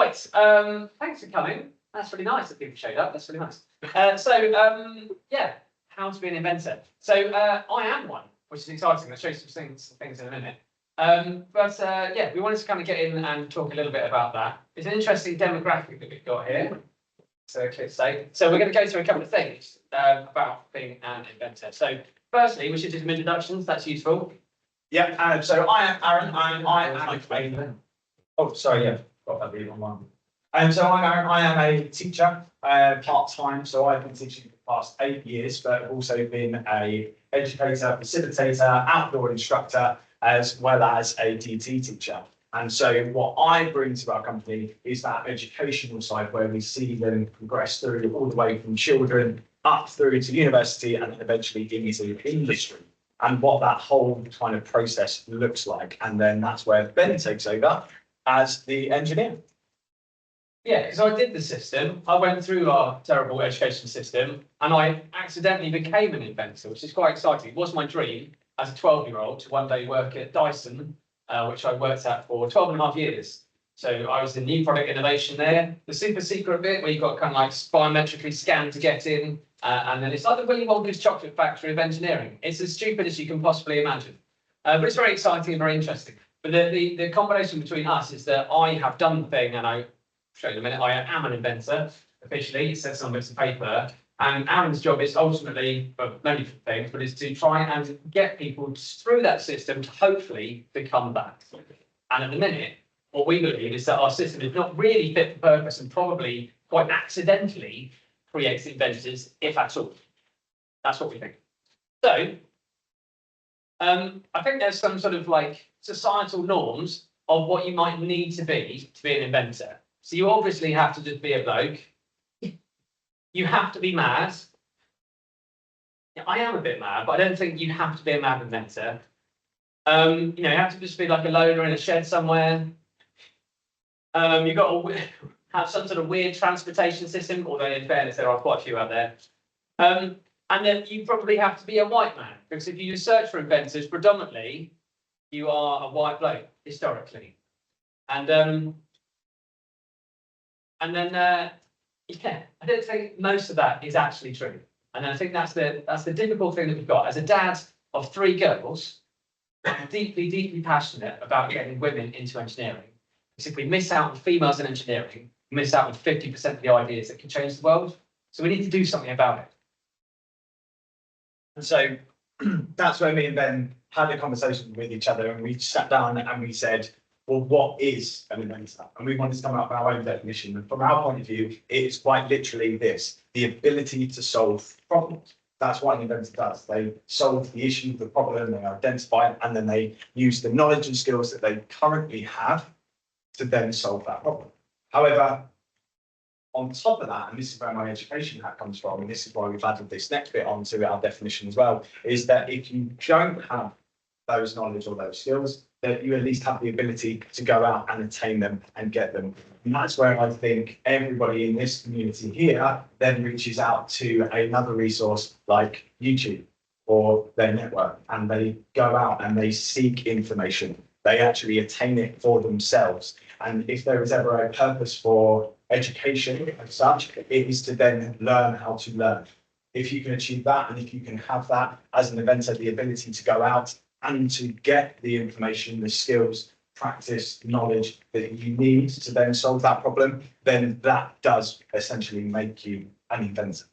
Right, thanks for coming. That's really nice that people showed up. That's really nice. Yeah, how to be an inventor. So I am one, which is exciting. I'll show you some things in a minute. Yeah, we wanted to kind of get in and talk a little bit about that. It's an interesting demographic that we've got here. So we're going to go through a couple of things about being an inventor. So firstly, we should do some introductions. That's useful. Yeah, so I am Aaron. I am oh, sorry, yeah, got that the wrong one. So I'm Aaron. I am a teacher, part-time. So I've been teaching for the past 8 years, but I've also been a educator, facilitator, outdoor instructor, as well as a DT teacher. And so what I bring to our company is that educational side where we see them progress through all the way from children up through to university and then eventually into industry, and what that whole kind of process looks like. And then that's where Ben takes over as the engineer. Yeah, because I did the system. I went through our terrible education system and I accidentally became an inventor, which is quite exciting. It was my dream as a 12-year-old to one day work at Dyson, which I worked at for 12 and a half years. So I was in new product innovation there. The super secret bit where you've got kind of like biometrically scanned to get in. And then it's like the Willy Wonka's chocolate factory of engineering. It's as stupid as you can possibly imagine. But it's very exciting and very interesting. But the combination between us is that I have done the thing, and I'll show you in a minute, I am an inventor, officially. It says on bits of paper. And Aaron's job is ultimately, well, many different things, but is to try and get people through that system to hopefully become that. And at the minute, what we believe is that our system is not really fit for purpose and probably quite accidentally creates inventors, if at all. That's what we think. So, I think there's some sort of like societal norms of what you might need to be an inventor. So you obviously have to just be a bloke. You have to be mad. Yeah, I am a bit mad, but I don't think you have to be a mad inventor. You have to just be like a loner in a shed somewhere. You've got to have some sort of weird transportation system, although in fairness, there are quite a few out there. And then you probably have to be a white man, because if you search for inventors, predominantly, you are a white bloke, historically. And then, yeah, I don't think most of that is actually true. And I think that's the difficult thing that we've got. As a dad of 3 girls, I'm deeply, deeply passionate about getting women into engineering. Because if we miss out on females in engineering, we miss out on 50% of the ideas that can change the world. So we need to do something about it. And so that's where me and Ben had a conversation with each other, and we sat down and we said, well, what is an inventor? And we wanted to come up with our own definition. And from our point of view, it's quite literally this: the ability to solve problems. That's what an inventor does. They solve the issue, the problem, they identify it, and then they use the knowledge and skills that they currently have to then solve that problem. However, on top of that, and this is where my education hat comes from, and this is why we've added this next bit onto our definition as well, is that if you don't have those knowledge or those skills, that you at least have the ability to go out and attain them and get them. And that's where I think everybody in this community here then reaches out to another resource like YouTube or their network, and they go out and they seek information. They actually attain it for themselves. And if there is ever a purpose for education as such, it is to then learn how to learn. If you can achieve that, and if you can have that as an inventor, the ability to go out and to get the information, the skills, practice, knowledge that you need to then solve that problem, then that does essentially make you an inventor.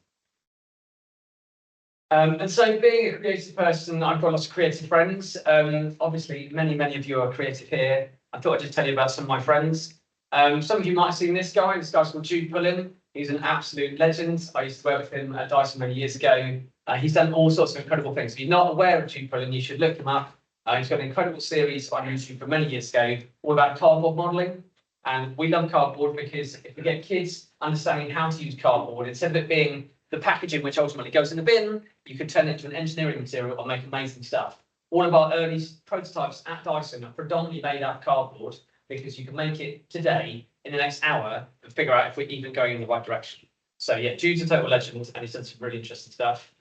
And so being a creative person, I've got lots of creative friends. Obviously, many of you are creative here. I thought I'd just tell you about some of my friends. Some of you might have seen this guy. This guy's called Jude Pullen. He's an absolute legend. I used to work with him at Dyson many years ago. He's done all sorts of incredible things. If you're not aware of Jude Pullen, you should look him up. He's got an incredible series on YouTube from many years ago, all about cardboard modelling. And we love cardboard because if we get kids understanding how to use cardboard, instead of it being the packaging which ultimately goes in the bin, you can turn it into an engineering material and make amazing stuff. All of our early prototypes at Dyson are predominantly made out of cardboard because you can make it today in the next hour and figure out if we're even going in the right direction. So yeah, Jude's a total legend and he's done some really interesting stuff.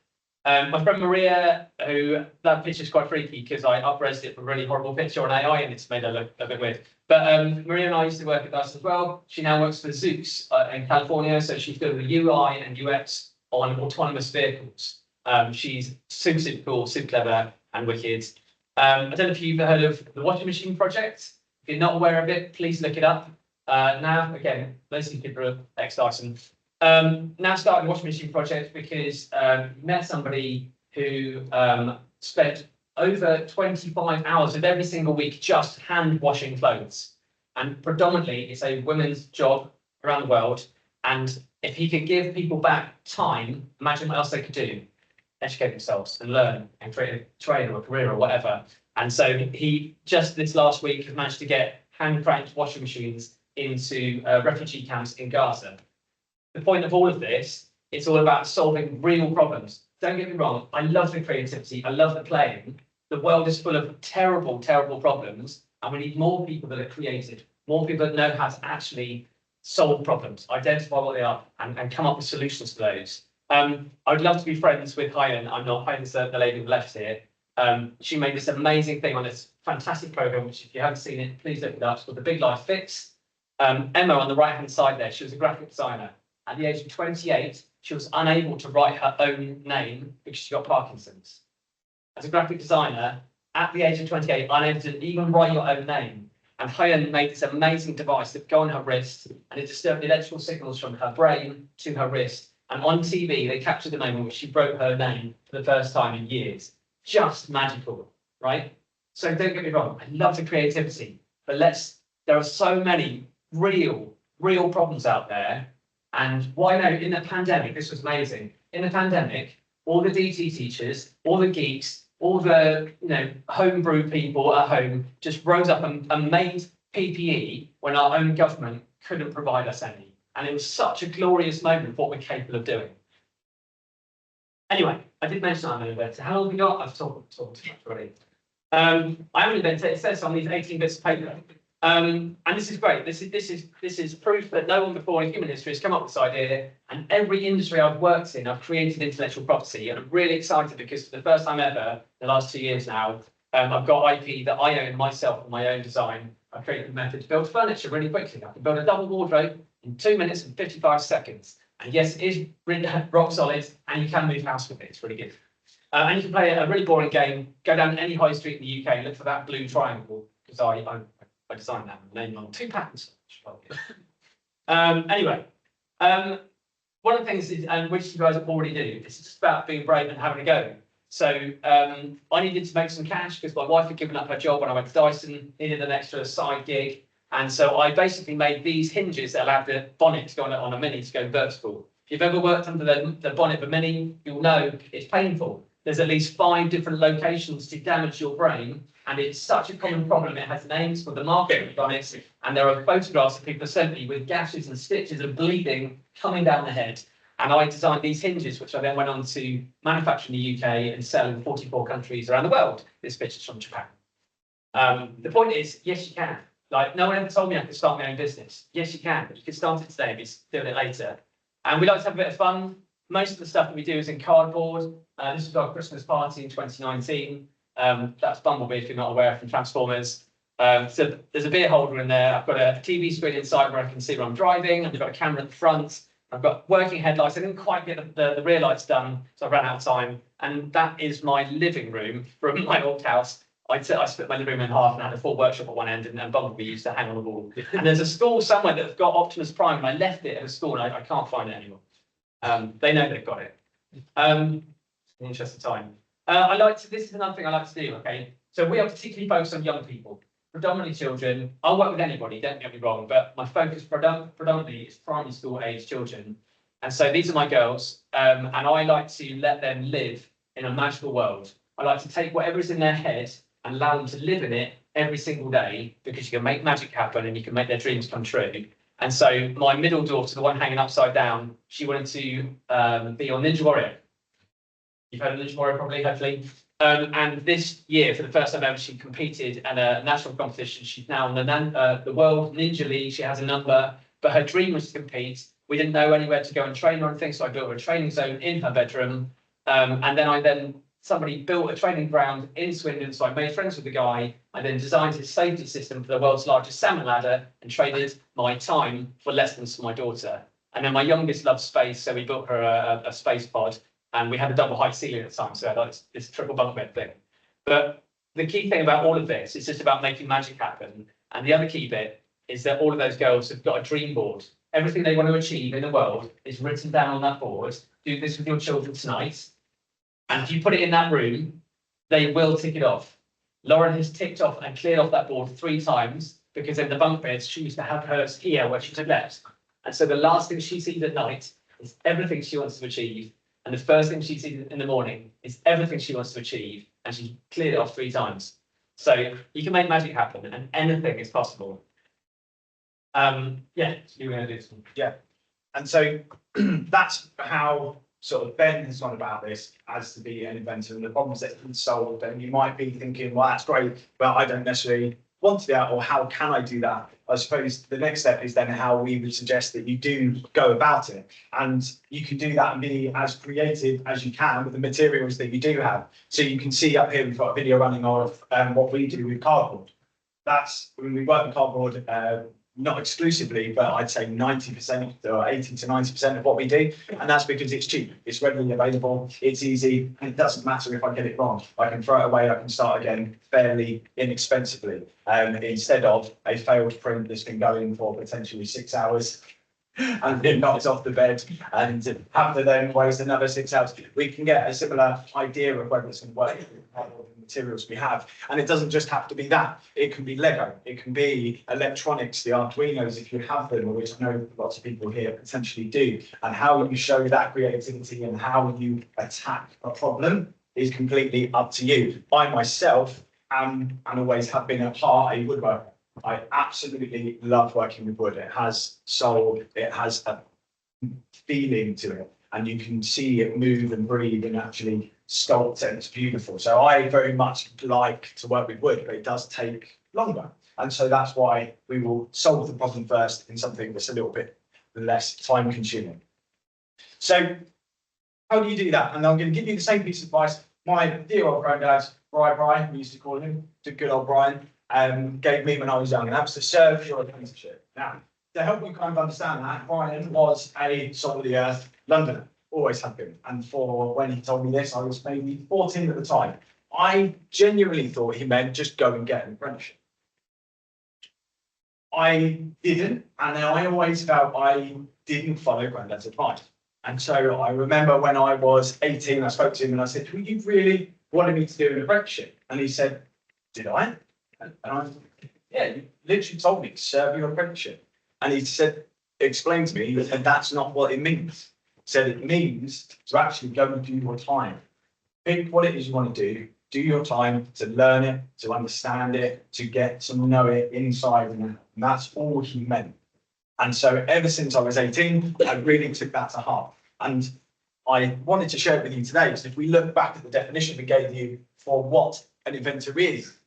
My friend Maria, who that picture's quite freaky because I up-resed it from a really horrible picture on AI and it's made her look a bit weird. But Maria and I used to work at Dyson as well. She now works for Zoox in California, so she's doing the UI and UX on autonomous vehicles. She's super, super cool, super clever and wicked. I don't know if you've heard of the washing machine project. If you're not aware of it, please look it up. Now, again, most of you people are ex-Dyson. Now starting the washing machine project because met somebody who spent over 25 hours of every single week just hand washing clothes. And predominantly it's a women's job around the world. And if he could give people back time, imagine what else they could do. Educate themselves and learn and create a trade or a career or whatever. And so he just this last week has managed to get hand cranked washing machines into refugee camps in Gaza. The point of all of this, it's all about solving real problems. Don't get me wrong, I love the creativity, I love the playing. The world is full of terrible, terrible problems, and we need more people that are creative, more people that know how to actually solve problems, identify what they are, and come up with solutions to those. I would love to be friends with Hyen. I'm not. Hyen's the lady on the left here. She made this amazing thing on this fantastic program, which if you haven't seen it, please look it up. It's called The Big Life Fix. Emma on the right-hand side there, she was a graphic designer. At the age of 28, she was unable to write her own name because she got Parkinson's. As a graphic designer, at the age of 28, unable to even write your own name. And Hyen made this amazing device that would go on her wrist, and it disturbed the electrical signals from her brain to her wrist. And on TV, they captured the moment which she wrote her name for the first time in years. Just magical, right? So don't get me wrong, I love the creativity, but there are so many real problems out there. And what I know in the pandemic, this was amazing. In the pandemic, all the DT teachers, all the geeks, all the homebrew people at home just rose up and made PPE when our own government couldn't provide us any. And it was such a glorious moment of what we're capable of doing. Anyway, I did mention I'm an inventor. How long have we got? I've talked too much already. I'm an inventor. It says on these 18 bits of paper. And this is great. This is proof that no one before in human history has come up with this idea. And every industry I've worked in, I've created intellectual property. And I'm really excited because for the first time ever, the last 2 years now, I've got IP that I own myself and my own design. I've created a method to build furniture really quickly. I can build a double wardrobe in 2 minutes and 55 seconds. And yes, it is really rock solid, and you can move house with it. It's really good. And you can play a really boring game. Go down any high street in the UK and look for that blue triangle because I designed that name on 2 patents. Anyway, one of the things is, and which you guys already do, it's just about being brave and having a go. So I needed to make some cash because my wife had given up her job when I went to Dyson, needed an extra side gig. And so I basically made these hinges that allowed the bonnet to go on a Mini to go vertical. If you've ever worked under the bonnet of a Mini, you'll know it's painful. There's at least 5 different locations to damage your brain. And it's such a common problem. It has names for the market bonnets. And there are photographs of people sent me with gashes and stitches and bleeding coming down the head. And I designed these hinges, which I then went on to manufacture in the UK and sell in 44 countries around the world. This picture's from Japan. The point is, yes, you can. Like, no one ever told me I could start my own business. Yes, you can, but you can start it today and be doing it later. And we like to have a bit of fun. Most of the stuff that we do is in cardboard. This was our Christmas party in 2019. That's Bumblebee, if you're not aware, from Transformers. So there's a beer holder in there. I've got a TV screen inside where I can see where I'm driving. I've got a camera at the front. I've got working headlights. I didn't quite get the rear lights done, so I ran out of time. And that is my living room from my old house. I split my living room in half and had a full workshop at one end, and Bumblebee used to hang on the wall. And there's a school somewhere that's got Optimus Prime, and I left it at a school, and I can't find it anymore. They know they've got it. In the interest of time. This is another thing I like to do, okay? So we are particularly focused on young people, predominantly children. I'll work with anybody, don't get me wrong, but my focus predominantly is primary school age children. And so these are my girls, and I like to let them live in a magical world. I like to take whatever's in their head and allow them to live in it every single day, because you can make magic happen and you can make their dreams come true. And so my middle daughter, the one hanging upside down, she wanted to be on Ninja Warrior. You've heard of Ninja Warrior probably, hopefully. And this year, for the first time ever, she competed at a national competition. She's now in the World Ninja League. She has a number, but her dream was to compete. We didn't know anywhere to go and train or anything, so I built her a training zone in her bedroom. And then I somebody built a training ground in Swindon, so I made friends with the guy, and then designed his safety system for the world's largest salmon ladder and traded my time for lessons for my daughter. And then my youngest loves space, so we built her a space pod, and we had a double height ceiling at the time, so I had this triple bunk bed thing. But the key thing about all of this is just about making magic happen. And the other key bit is that all of those girls have got a dream board. Everything they want to achieve in the world is written down on that board. Do this with your children tonight. And if you put it in that room, they will tick it off. Lauren has ticked off and cleared off that board 3 times because in the bunk beds, she used to have hers here where she took left. And so the last thing she sees at night is everything she wants to achieve. And the first thing she sees in the morning is everything she wants to achieve. And she cleared it off 3 times. So you can make magic happen and anything is possible. Yeah, so you're going to do something. Yeah. And so that's how sort of Ben has gone about this as to be an inventor and the problems that he's solved. And you might be thinking, well, that's great, but I don't necessarily want to do that, or how can I do that? I suppose the next step is then how we would suggest that you do go about it. And you can do that and be as creative as you can with the materials that you do have. So you can see up here, we've got a video running of what we do with cardboard. That's when we work with cardboard, not exclusively, but I'd say 90% or 80 to 90% of what we do. And that's because it's cheap, it's readily available, it's easy, and it doesn't matter if I get it wrong. I can throw it away, I can start again fairly inexpensively, instead of a failed print that's been going for potentially 6 hours and it knocks off the bed and have to then waste another 6 hours. We can get a similar idea of whether it's going to work with the materials we have. And it doesn't just have to be that. It can be Lego, it can be electronics, the Arduinos, if you have them, which I know lots of people here potentially do. And how you show that creativity and how you attack a problem is completely up to you. I myself am, and always have been at heart, a woodworker. I absolutely love working with wood. It has soul, it has a feeling to it, and you can see it move and breathe and actually sculpt it. It's beautiful. So I very much like to work with wood, but it does take longer. And so that's why we will solve the problem first in something that's a little bit less time consuming. So how do you do that? And I'm going to give you the same piece of advice my dear old granddad, Brian, we used to call him, the good old Brian, gave me when I was young, and that was to serve your apprenticeship. Now, to help you kind of understand that, Brian was a salt of the earth Londoner, always had been. And for when he told me this, I was maybe 14 at the time. I genuinely thought he meant just go and get an apprenticeship. I didn't, and I always felt I didn't follow Granddad's advice. And so I remember when I was 18, I spoke to him and I said, well, you really wanted me to do an apprenticeship? And he said, did I? And I said, yeah, you literally told me to serve your apprenticeship. And he said, explain to me, and that's not what it means. He said it means to actually go and do your time. Pick what it is you want to do your time to learn it, to understand it, to get to know it inside and out. And that's all he meant. And so ever since I was 18, I really took that to heart. And I wanted to share it with you today, because if we look back at the definition we gave you for what an inventor is,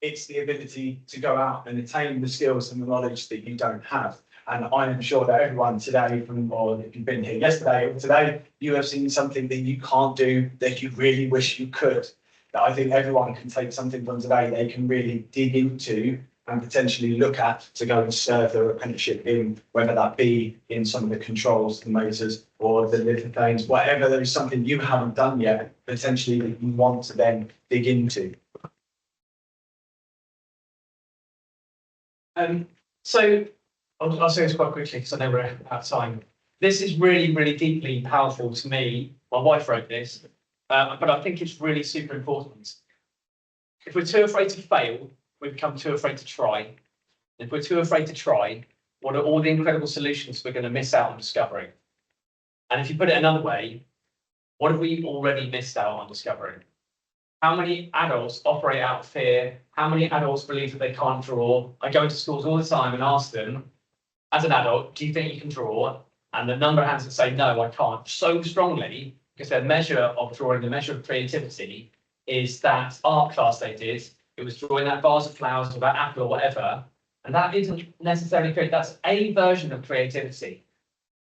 it's the ability to go out and attain the skills and the knowledge that you don't have. And I am sure that everyone today, or if you've been here yesterday or today, you have seen something that you can't do that you really wish you could. That I think everyone can take something from today they can really dig into and potentially look at to go and serve their apprenticeship in, whether that be in some of the controls, the motors, or the little things, whatever there is something you haven't done yet, potentially that you want to then dig into. So I'll say this quite quickly because I know we're out of time. This is really, really deeply powerful to me. My wife wrote this, but I think it's really super important. If we're too afraid to fail, we become too afraid to try. If we're too afraid to try, what are all the incredible solutions we're going to miss out on discovering? And if you put it another way, what have we already missed out on discovering? How many adults operate out of fear? How many adults believe that they can't draw? I go into schools all the time and ask them, as an adult, do you think you can draw? And the number of hands that say, no, I can't, so strongly, because their measure of drawing, the measure of creativity, is that art class they did. It was drawing that vase of flowers or that apple or whatever. And that isn't necessarily creative. That's a version of creativity.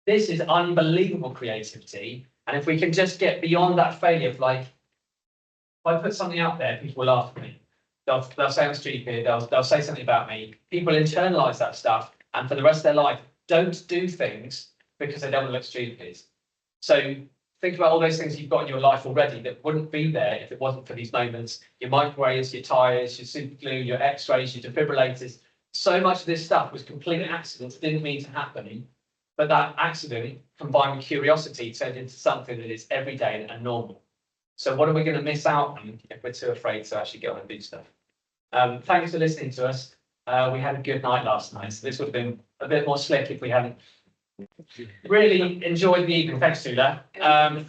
This is unbelievable creativity. And if we can just get beyond that failure of like, I put something out there, people will laugh at me. They'll say I'm stupid, they'll say something about me. People internalise that stuff and for the rest of their life, don't do things because they don't want to look stupid. So think about all those things you've got in your life already that wouldn't be there if it wasn't for these moments. Your microwaves, your tyres, your super glue, your x-rays, your defibrillators. So much of this stuff was complete accidents, didn't mean to happen. But that accident, combined with curiosity, turned into something that is everyday and normal. So what are we going to miss out on if we're too afraid to actually go on and do stuff? Thanks for listening to us. We had a good night last night, so this would have been a bit more slick if we hadn't really enjoyed the evening. Thanks, Tula. Anyway,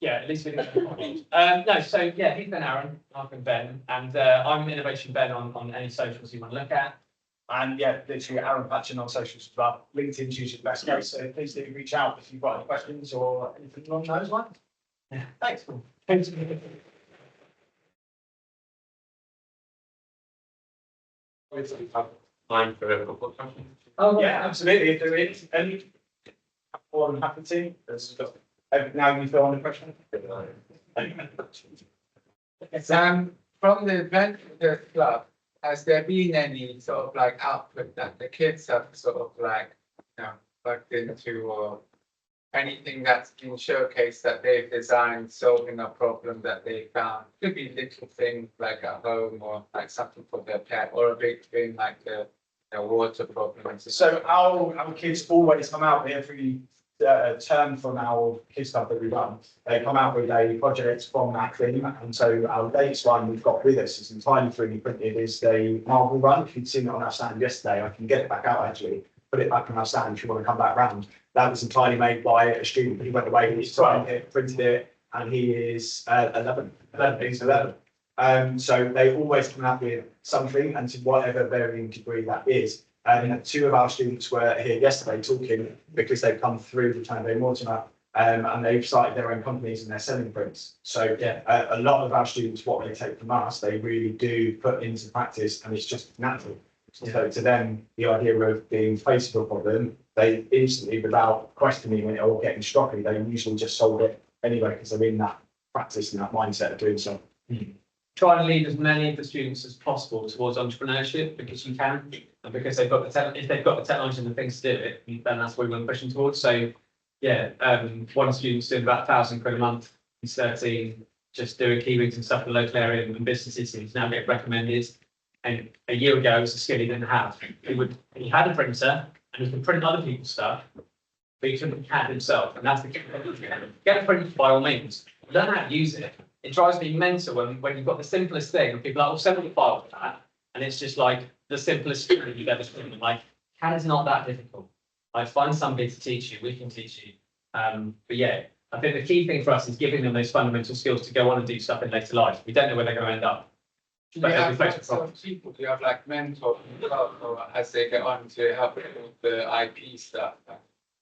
yeah, at least we didn't. No, so yeah, he's Ben Aaron, I've been Ben, and I'm Innovation Ben on any socials you want to look at. And yeah, literally Aaron Patchen on socials as well. LinkedIn's usually the best way, so please do reach out if you've got any questions or anything along those lines. Yeah. Thanks. Thanks. Time for a couple of questions. Oh, Yeah, absolutely. If there is any, I'm happy to. Now you feel under pressure. From the Inventor Club, has there been any sort of like output that the kids have sort of like, plugged into, or anything that's been showcased that they've designed solving a problem that they found? Could be little things like at home or like something for their pet, or a big thing like the water problem. So our kids always come out every term from our kids club that we run. They come out with a project from that theme, and so our latest one we've got with us is entirely 3D printed. Is the marble run. If you'd seen it on our stand yesterday, I can get it back out actually. Put it back on our stand if you want to come back round. That was entirely made by a student. He went away, he's tried it, printed it, and he is 11. He's 11. So they always come out with something, and to whatever varying degree that is. And two of our students were here yesterday talking because they've come through the Tornado Mortimer, and they've started their own companies and they're selling prints. So Yeah. A lot of our students, what they take from us, they really do put into practice, and it's just natural. So to them, the idea of being faced with a problem, they instantly, without questioning it or getting stroppy, they usually just solve it anyway because they're in that practice and that mindset of doing so. Try and lead as many of the students as possible towards entrepreneurship because you can, and because they've got if they've got the technology and the things to do it, then that's what we're pushing towards. So yeah, one student's doing about £1,000 a month. He's 13, just doing keywords and stuff in the local area and businesses, and he's now getting recommended. And a year ago, it was a skill he didn't have. He had a printer and he could print other people's stuff, but he couldn't CAD himself. And that's the key. Get a printer by all means. Learn how to use it. It drives me mental when you've got the simplest thing and people are like, "Oh, send me a file for that," and it's just like the simplest thing that you've ever seen. And like, CAD is not that difficult. Like, find somebody to teach you. We can teach you. But yeah, I think the key thing for us is giving them those fundamental skills to go on and do stuff in later life. We don't know where they're going to end up. Do you have lots of people? Do you have like mentors or as they get on to help with the IP stuff?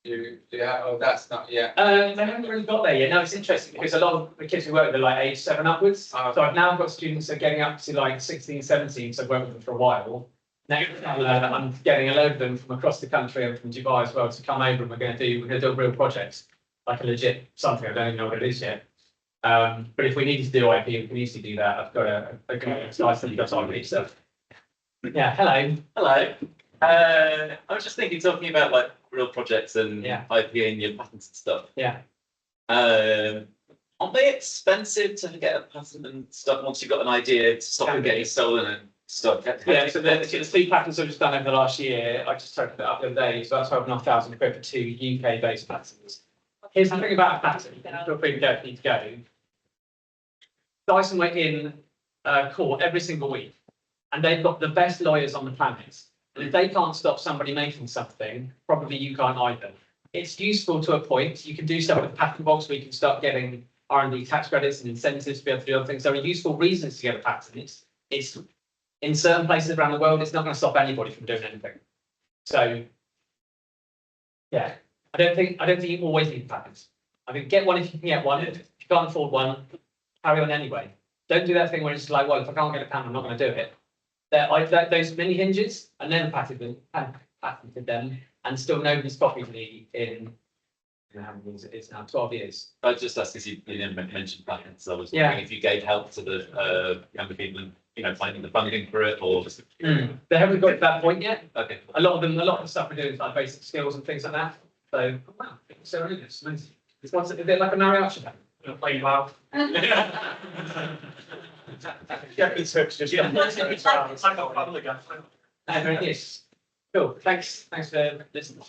Do you have, oh, that's not yet. They haven't really got there yet. No, it's interesting because a lot of the kids we work with are like age 7 upwards. Oh. So I've now got students that are getting up to like 16, 17, so I've worked with them for a while. Now I'm getting a load of them from across the country and from Dubai as well to come over, and we're going to do a real project, like a legit something. I don't even know what it is yet. But if we needed to do IP, we can easily do that. I've got a guy that does IP stuff. Yeah, hello. Hello. I was just thinking, talking about like real projects and Yeah. IP and your patents and stuff. Yeah. Aren't they expensive to get a patent and stuff once you've got an idea to stop Can it be. getting stolen and stuff? Yeah, so the 3 patents I've just done over the last year, I just totaled it up the other day, so that's £12,500 for 2 UK-based patents. Here's the thing about a patent, feel free to go if you need to go. Dyson were in court every single week, and they've got the best lawyers on the planet. And if they can't stop somebody making something, probably you can't either. It's useful to a point. You can do stuff with the patent box where you can start getting R&D tax credits and incentives to be able to do other things. There are useful reasons to get a patent. It's in certain places around the world, it's not going to stop anybody from doing anything. So, yeah, I don't think you always need patents. I think get one if you can get one. If you can't afford one, carry on anyway. Don't do that thing where it's like, well, if I can't get a patent, I'm not going to do it. Those mini hinges, I never patented them, and still nobody's copied me in how many years it is now, 12 years. I just asked because you mentioned patents, so I was Yeah. wondering if you gave help to the younger people and, finding the funding for it or just. They haven't got to that point yet. Okay. A lot of the stuff we're doing is like basic skills and things like that. So, wow, so really it's amazing. It's once a bit like a mariachi band. Gonna play loud. Get me tips, just. I got public. Yes. Cool. Thanks for listening.